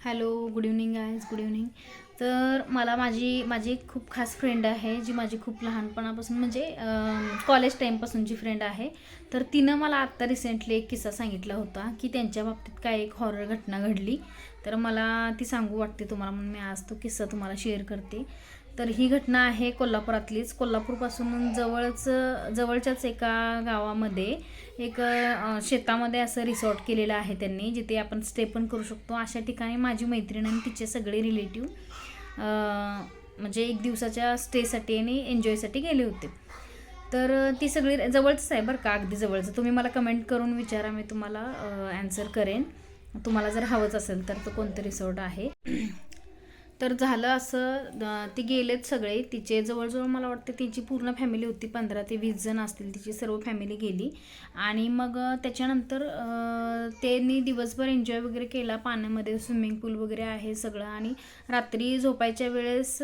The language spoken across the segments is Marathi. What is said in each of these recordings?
Hello, good evening guys, good evening. तर मला माझी एक खूप खास फ्रेंड आहे, जी माझी खूप लहानपणापासून म्हणजे कॉलेज टाईमपासूनची फ्रेंड आहे. तर तिनं मला आत्ता रिसेंटली एक किस्सा सांगितला होता की त्यांच्या बाबतीत काय एक हॉरर घटना घडली. तर मला ती सांगू वाटते तुम्हाला, म्हणून मी आज तो किस्सा तुम्हाला शेअर करते. तर ही घटना आहे कोल्हापुरातलीच. कोल्हापूरपासून जवळच्याच एका गावामध्ये एक शेतामध्ये असं रिसॉर्ट केलेलं आहे त्यांनी, जिथे आपण स्टे पण करू शकतो. अशा ठिकाणी माझी मैत्रीण आणि तिचे सगळे रिलेटिव्ह म्हणजे एक दिवसाच्या स्टेसाठी आणि एन्जॉयसाठी गेले होते. तर ती सगळी जवळच आहे बरं का, अगदी जवळचं. तुम्ही मला कमेंट करून विचारा, मी तुम्हाला ॲन्सर करेन. तुम्हाला जर हवंच असेल तर तो कोणतं रिसॉर्ट आहे. तर झालं असं, ते गेलेत सगळे. तिचे जवळजवळ मला वाटते तिची पूर्ण फॅमिली होती, 15 ते 20 जण असतील. तिची सर्व फॅमिली गेली. आणि मग त्याच्यानंतर त्यांनी दिवसभर एन्जॉय वगैरे केला. पाण्यामध्ये स्विमिंग पूल वगैरे आहे सगळं. आणि रात्री झोपायच्या वेळेस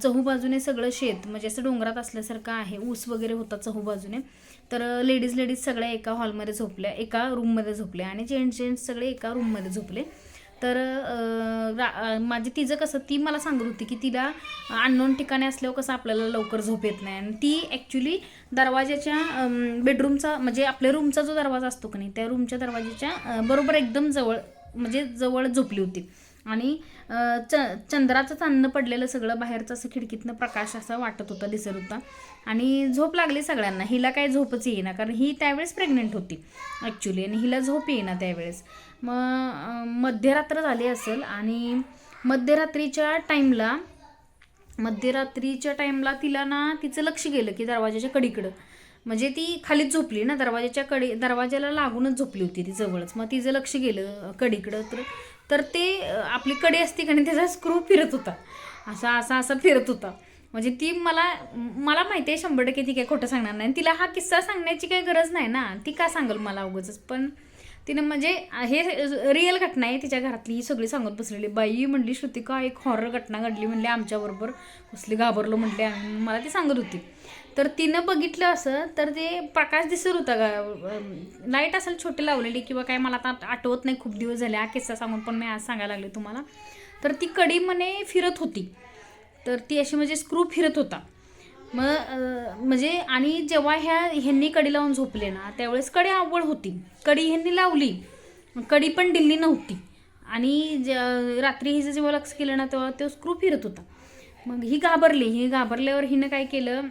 चहूबाजूने सगळं शेत, म्हणजे असं डोंगरात असल्यासारखं आहे. ऊस वगैरे होता चहूबाजूने. तर लेडीज सगळ्या एका हॉलमध्ये झोपल्या, एका रूममध्ये झोपल्या, आणि जेंट्स सगळे एका रूममध्ये झोपले. तर माझे तिचं कसं, ती मला सांगत होती की तिला अननोन ठिकाणी असल्यावर कसं आपल्याला लवकर झोप येत नाही. आणि ती ॲक्च्युली दरवाजाच्या बेडरूमचा, म्हणजे आपल्या रूमचा जो दरवाजा असतो की नाही, त्या रूमच्या दरवाजाच्या बरोबर एकदम जवळ, म्हणजे जवळ झोपली होती. आणि चंद्राचं चांदणं पडलेलं सगळं बाहेरचं असं खिडकीतनं प्रकाश असा वाटत होता, दिसत होता. आणि झोप लागली सगळ्यांना. हिला काय झोपच येईना, कारण ही त्यावेळेस प्रेग्नेंट होती ॲक्च्युली, आणि हिला झोप येईना त्यावेळेस. मग मध्यरात्र झाली असेल, आणि मध्यरात्रीच्या टाईमला तिला ना, तिचं लक्ष गेलं की दरवाजाच्या कडीकडं, म्हणजे ती खालीच झोपली ना, दरवाजाला लागूनच झोपली होती ती जवळच. मग तिचं लक्ष गेलं कडीकडं, तर ते आपली कडी असते का नाही, त्याचा स्क्रू फिरत होता, असा फिरत होता. म्हणजे ती मला माहिती आहे 100% ती काय खोटं सांगणार नाही. तिला हा किस्सा सांगण्याची काही गरज नाही ना, ती का सांगल मला उगाचच. पण तिनं, म्हणजे हे रिअल घटना आहे, तिच्या घरातली ही सगळी सांगत बसलेली. बाई म्हणली, श्रुतिका एक हॉरर घटना घडली म्हणले आमच्याबरोबर, कसली घाबरलो म्हणले आम्ही. मला ती सांगत होती. तर तिनं बघितलं असं, तर ते प्रकाश दिसत होता लाईट असेल छोटी लावलेली किंवा काय, मला आता आठवत नाही, खूप दिवस झाले हा किस्सा सांगून, पण मी आज सांगायला लागले तुम्हाला. तर ती कडी म्हणे फिरत होती. तर ती अशी म्हणजे स्क्रू फिरत होता. मग म्हणजे, आणि जेव्हा ह्यांनी कडी लावून झोपले ना, त्यावेळेस कडी आवड होती. कडी ह्यांनी लावली, कडी पण दिल्ली नव्हती. आणि रात्री हिचं जेव्हा लक्ष केलं ना, तेव्हा तो स्क्रू फिरत होता. मग ही घाबरल्यावर हिनं काय केलं,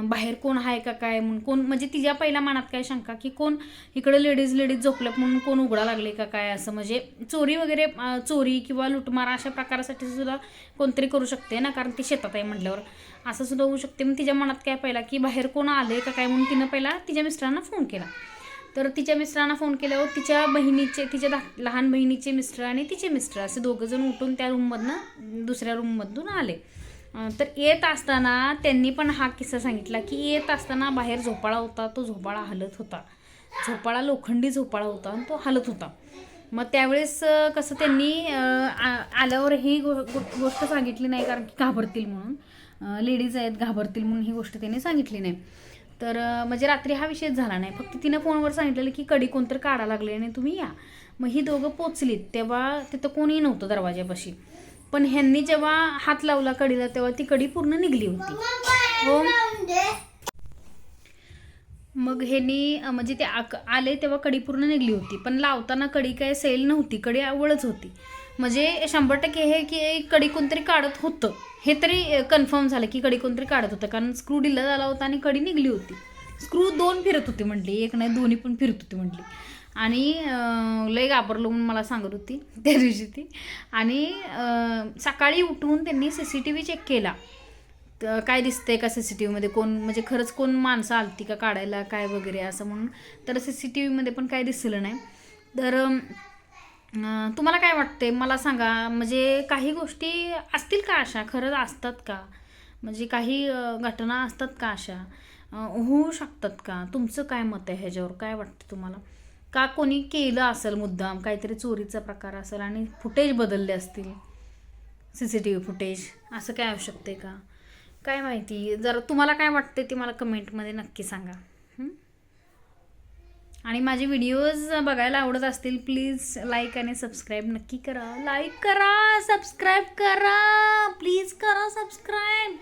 बाहेर कोण आहे का काय म्हणून, कोण म्हणजे तिच्या पहिल्या मनात काय शंका की कोण इकडे लेडीज झोपल्या म्हणून कोण उघडा लागले का काय, असं. म्हणजे चोरी किंवा लुटमार अशा प्रकारासाठी सुद्धा कोणतरी करू शकते ना, कारण ती शेतात आहे म्हटल्यावर असं सुद्धा होऊ शकते. मग तिच्या मनात काय पहिला की बाहेर कोण आले का काय म्हणून तिनं पहिला तिच्या मिस्टरांना फोन केला. तर तिच्या मिस्टरांना फोन केल्यावर तिच्या लहान बहिणीचे मिस्टर आणि तिचे मिस्टर असे दोघं जण उठून त्या रूममधनं दुसऱ्या रूममधून आले. तर येत असताना त्यांनी पण हा किस्सा सांगितला की येत असताना बाहेर झोपाळा होता, तो झोपाळा हलत होता. लोखंडी झोपाळा होता आणि तो हलत होता. मग त्यावेळेस कसं त्यांनी आल्यावर ही गोष्ट सांगितली नाही, कारण की घाबरतील म्हणून, लेडीज आहेत घाबरतील म्हणून ही गोष्ट त्यांनी सांगितली नाही. तर म्हणजे रात्री हा विषयच झाला नाही. फक्त तिनं फोनवर सांगितलेलं की कडी कोणतरी काढा लागले आणि तुम्ही या. मग ही दोघं पोचलीत, तेव्हा तिथं कोणीही नव्हतं दरवाजापाशी. पण ह्यांनी जेव्हा हात लावला कडीला, तेव्हा ती कडी पूर्ण निघली होती. हो, मग ह्यांनी म्हणजे ते आले तेव्हा कडी पूर्ण निघली होती. पण लावताना कडी काय सेल नव्हती, कडी आवळच होती. म्हणजे 100% हे की कडी कोणतरी काढत होतं, हे तरी कन्फर्म झालं की कडी कोणतरी काढत होतं, कारण स्क्रू ढिला झाला होता आणि कडी निघली होती. स्क्रू 2 फिरत होती म्हटली, एक नाही दोन्ही पण फिरत होती म्हटली. आणि लय घाबरलो म्हणून मला सांगत होती त्या दिवशी ती. आणि सकाळी उठून त्यांनी CCTV चेक केला, काय दिसतंय का CCTVमध्ये, कोण म्हणजे खरंच कोण माणसं आलती का काढायला काय वगैरे असं म्हणून. तर CCTVमध्ये पण काय दिसलं नाही. तर तुम्हाला काय वाटते मला सांगा, म्हणजे काही गोष्टी असतील का अशा, खरंच असतात का, म्हणजे काही घटना असतात का अशा, होऊ शकतात का? तुमचं काय मत आहे ह्याच्यावर, काय वाटतं तुम्हाला? का कोणी केलं असेल मुद्दाम, काहीतरी चोरीचा प्रकार असेल आणि फुटेज बदलले असतील, CCTV फुटेज, असं काय असू शकते का, काय माहिती. जर तुम्हाला काय वाटते ते मला कमेंटमध्ये नक्की सांगा. आणि माझे व्हिडिओज बघायला आवडत असतील प्लीज लाईक आणि सबस्क्राईब नक्की करा. लाईक करा, सबस्क्राईब करा, प्लीज करा सबस्क्राईब.